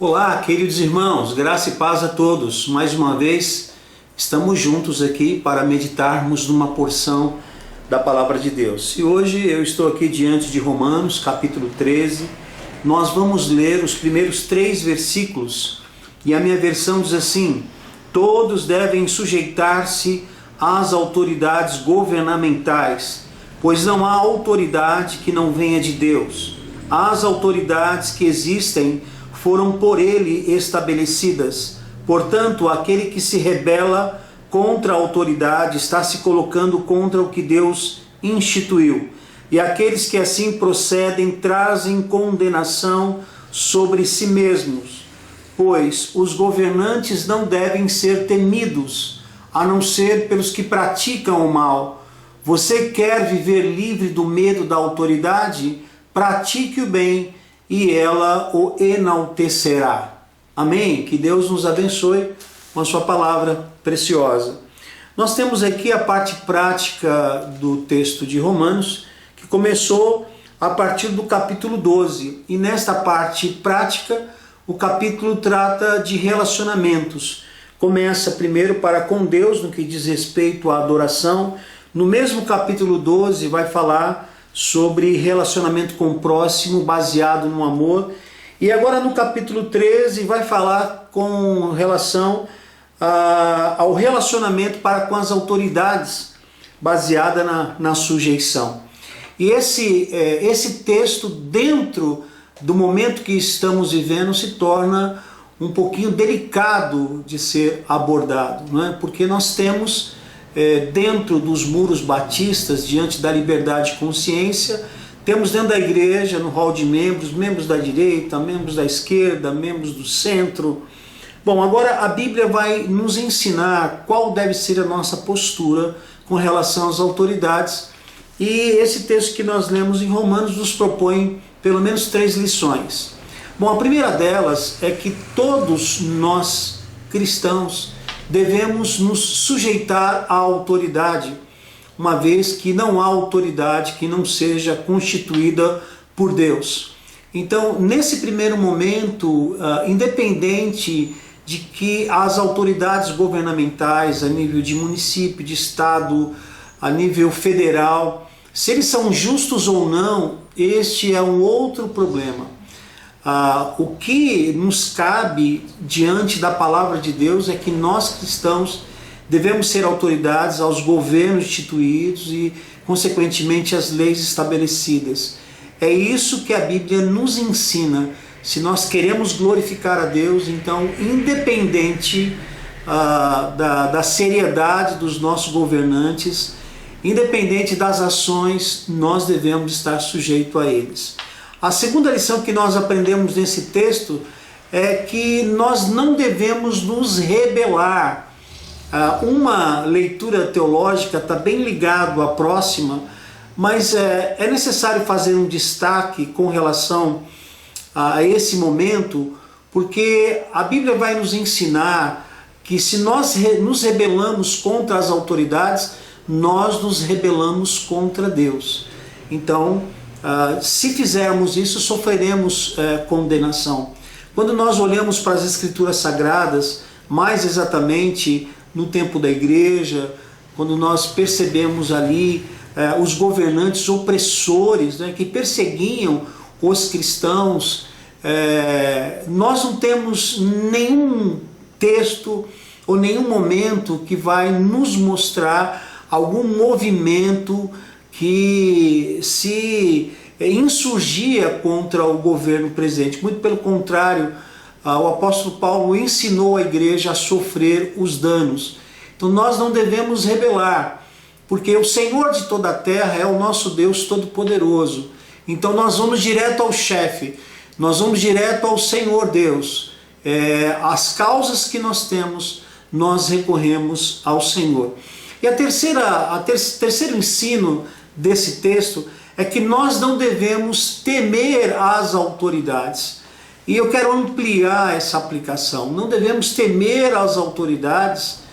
Olá, queridos irmãos, graça e paz a todos. Mais uma vez, estamos juntos aqui para meditarmos numa porção da Palavra de Deus. E hoje eu estou aqui diante de Romanos, capítulo 13. Nós vamos ler os primeiros 3 versículos e a minha versão diz assim: todos devem sujeitar-se às autoridades governamentais, pois não há autoridade que não venha de Deus. As autoridades que existem foram por ele estabelecidas. Portanto, aquele que se rebela contra a autoridade está se colocando contra o que Deus instituiu. E aqueles que assim procedem trazem condenação sobre si mesmos, pois os governantes não devem ser temidos, a não ser pelos que praticam o mal. Você quer viver livre do medo da autoridade? Pratique o bem e ela o enaltecerá. Amém? Que Deus nos abençoe com a sua palavra preciosa. Nós temos aqui a parte prática do texto de Romanos, que começou a partir do capítulo 12. E nesta parte prática, o capítulo trata de relacionamentos. Começa primeiro para com Deus, no que diz respeito à adoração. No mesmo capítulo 12 vai falar sobre relacionamento com o próximo, baseado no amor. E agora no capítulo 13 vai falar com relação ao relacionamento para com as autoridades, baseada na sujeição. E esse texto, dentro do momento que estamos vivendo, se torna um pouquinho delicado de ser abordado, não é? Porque nós temos dentro dos muros batistas, diante da liberdade de consciência, temos dentro da igreja, no hall de membros, membros da direita, membros da esquerda, membros do centro. Bom, agora a Bíblia vai nos ensinar qual deve ser a nossa postura com relação às autoridades. E esse texto que nós lemos em Romanos nos propõe pelo menos 3 lições. Bom, a primeira delas é que todos nós, cristãos, devemos nos sujeitar à autoridade, uma vez que não há autoridade que não seja constituída por Deus. Então, nesse primeiro momento, independente de que as autoridades governamentais, a nível de município, de estado, a nível federal, se eles são justos ou não, este é um outro problema. O que nos cabe diante da palavra de Deus é que nós cristãos devemos ser autoridades aos governos instituídos e, consequentemente, às leis estabelecidas. É isso que a Bíblia nos ensina. Se nós queremos glorificar a Deus, então, independente da seriedade dos nossos governantes, independente das ações, nós devemos estar sujeitos a eles. A segunda lição que nós aprendemos nesse texto é que nós não devemos nos rebelar. Uma leitura teológica está bem ligado à próxima, mas é necessário fazer um destaque com relação a esse momento, porque a Bíblia vai nos ensinar que se nós nos rebelamos contra as autoridades, nós nos rebelamos contra Deus. Então, se fizermos isso, sofreremos condenação. Quando nós olhamos para as Escrituras Sagradas, mais exatamente no tempo da igreja, quando nós percebemos ali os governantes opressores, né, que perseguiam os cristãos, nós não temos nenhum texto ou nenhum momento que vai nos mostrar algum movimento que se insurgia contra o governo presente. Muito pelo contrário, o apóstolo Paulo ensinou a igreja a sofrer os danos. Então nós não devemos rebelar, porque o Senhor de toda a terra é o nosso Deus Todo-Poderoso. Então nós vamos direto ao chefe, nós vamos direto ao Senhor Deus. As causas que nós temos, nós recorremos ao Senhor. E terceiro ensino desse texto é que nós não devemos temer as autoridades. E eu quero ampliar essa aplicação. Não devemos temer as autoridades,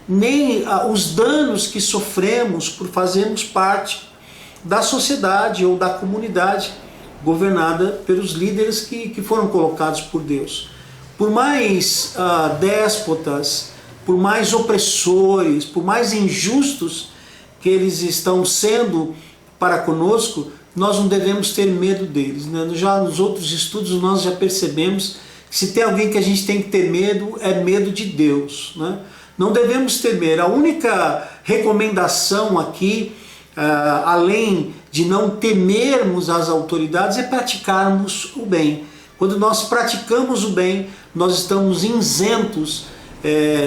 nem os danos que sofremos por fazermos parte da sociedade ou da comunidade governada pelos líderes que foram colocados por Deus. por mais déspotas, por mais opressores, por mais injustos que eles estão sendo para conosco, nós não devemos ter medo deles, né? Já nos outros estudos nós já percebemos que se tem alguém que a gente tem que ter medo, é medo de Deus, né? Não devemos temer. A única recomendação aqui, além de não temermos as autoridades, é praticarmos o bem. Quando nós praticamos o bem, nós estamos isentos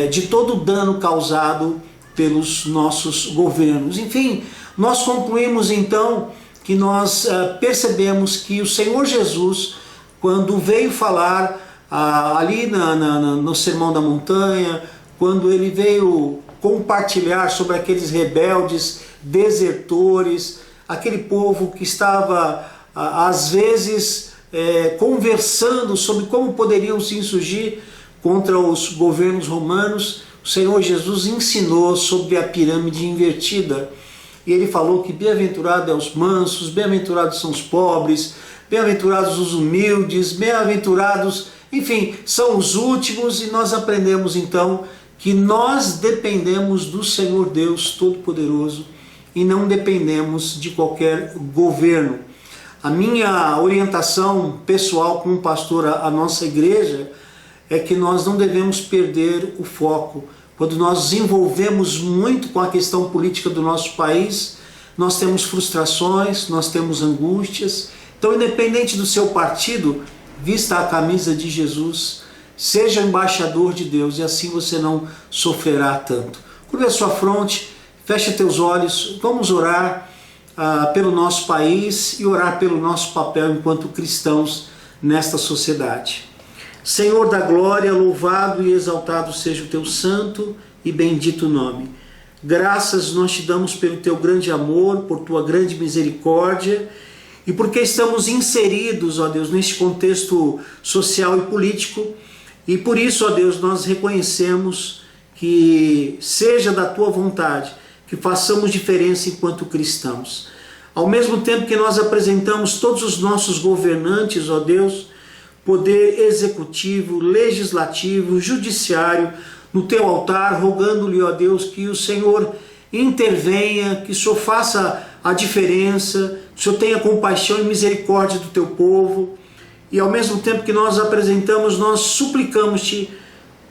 de todo o dano causado pelos nossos governos. Enfim, nós concluímos então que nós percebemos que o Senhor Jesus, quando veio falar ali no Sermão da Montanha, quando ele veio compartilhar sobre aqueles rebeldes, desertores, aquele povo que estava às vezes conversando sobre como poderiam se insurgir contra os governos romanos, o Senhor Jesus ensinou sobre a pirâmide invertida. E ele falou que bem-aventurado é os mansos, bem-aventurados são os pobres, bem-aventurados os humildes, bem-aventurados, enfim, são os últimos. E nós aprendemos então que nós dependemos do Senhor Deus Todo-Poderoso e não dependemos de qualquer governo. A minha orientação pessoal como pastor à nossa igreja é que nós não devemos perder o foco. Quando nós nos envolvemos muito com a questão política do nosso país, nós temos frustrações, nós temos angústias. Então, independente do seu partido, vista a camisa de Jesus, seja embaixador de Deus e assim você não sofrerá tanto. Curva a sua fronte, feche teus olhos, vamos orar pelo nosso país e orar pelo nosso papel enquanto cristãos nesta sociedade. Senhor da glória, louvado e exaltado seja o teu santo e bendito nome. Graças nós te damos pelo teu grande amor, por tua grande misericórdia e porque estamos inseridos, ó Deus, neste contexto social e político. E por isso, ó Deus, nós reconhecemos que seja da tua vontade que façamos diferença enquanto cristãos. Ao mesmo tempo que nós apresentamos todos os nossos governantes, ó Deus, poder executivo, legislativo, judiciário, no teu altar, rogando-lhe, ó Deus, que o Senhor intervenha, que o Senhor faça a diferença, que o Senhor tenha compaixão e misericórdia do teu povo. E ao mesmo tempo que nós apresentamos, nós suplicamos-te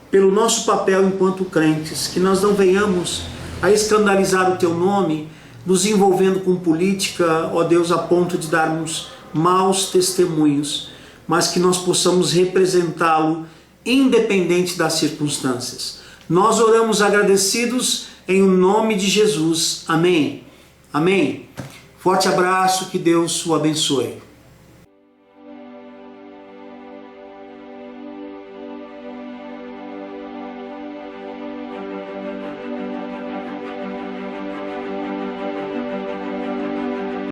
pelo nosso papel enquanto crentes, que nós não venhamos a escandalizar o teu nome, nos envolvendo com política, ó Deus, a ponto de darmos maus testemunhos, mas que nós possamos representá-lo independente das circunstâncias. Nós oramos agradecidos em nome de Jesus. Amém. Amém. Forte abraço, que Deus o abençoe.